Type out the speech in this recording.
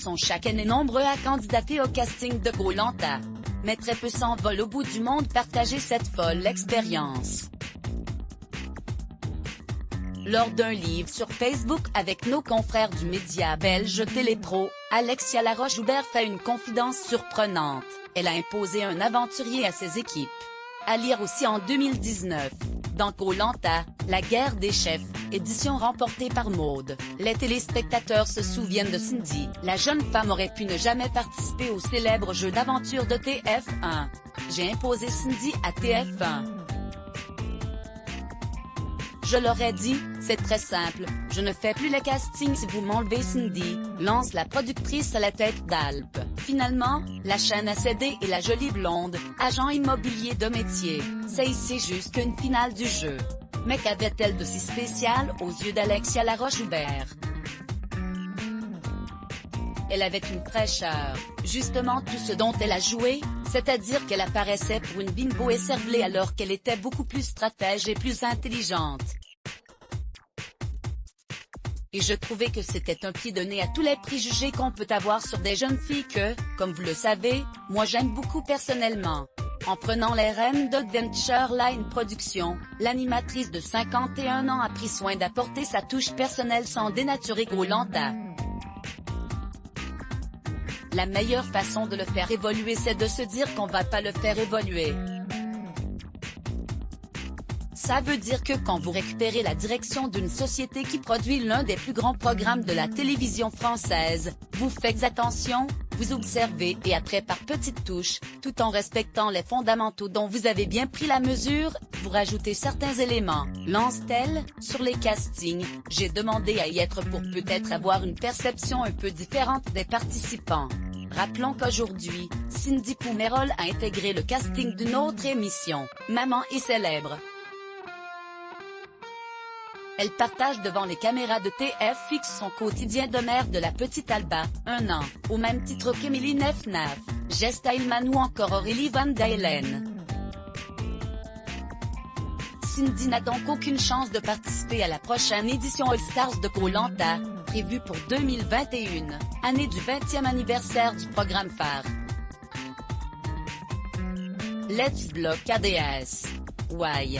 sont chaque année nombreux à candidater au casting de Koh-Lanta. Mais très peu s'envolent au bout du monde partager cette folle expérience. Lors d'un live sur Facebook avec nos confrères du média belge Télépro, Alexia Laroche-Joubert fait une confidence surprenante. Elle a imposé un aventurier à ses équipes. À lire aussi en 2019. Dans Koh-Lanta, la guerre des chefs, édition remportée par Maude, les téléspectateurs se souviennent de Cindy. La jeune femme aurait pu ne jamais participer au célèbre jeu d'aventure de TF1. J'ai imposé Cindy à TF1. Je leur ai dit, c'est très simple, je ne fais plus les castings si vous m'enlevez Cindy, lance la productrice à la tête d'Alpes. Finalement, la chaîne a cédé et la jolie blonde, agent immobilier de métier, s'est hissée jusqu'une finale du jeu. Mais qu'avait-elle de si spécial aux yeux d'Alexia Laroche-Joubert? Elle avait une fraîcheur, justement tout ce dont elle a joué, c'est-à-dire qu'elle apparaissait pour une bimbo écervelée alors qu'elle était beaucoup plus stratège et plus intelligente. Et je trouvais que c'était un pied de nez à tous les préjugés qu'on peut avoir sur des jeunes filles que, comme vous le savez, moi j'aime beaucoup personnellement. En prenant les rênes d'Adventure Line Productions, l'animatrice de 51 ans a pris soin d'apporter sa touche personnelle sans dénaturer Koh-Lanta. La meilleure façon de le faire évoluer c'est de se dire qu'on va pas le faire évoluer. Ça veut dire que quand vous récupérez la direction d'une société qui produit l'un des plus grands programmes de la télévision française, vous faites attention, vous observez et après par petites touches, tout en respectant les fondamentaux dont vous avez bien pris la mesure, vous rajoutez certains éléments. Lance-t-elle, sur les castings, j'ai demandé à y être pour peut-être avoir une perception un peu différente des participants. Rappelons qu'aujourd'hui, Cindy Poumerol a intégré le casting d'une autre émission, Maman est célèbre. Elle partage devant les caméras de TFX son quotidien de mère de la petite Alba, 1 an, au même titre qu'Émilie Nefnaf, Gesta Ilman ou encore Aurélie Van Daylen. Cindy n'a donc aucune chance de participer à la prochaine édition All Stars de Koh-Lanta, prévue pour 2021, année du 20e anniversaire du programme phare. Let's block ADS. Why?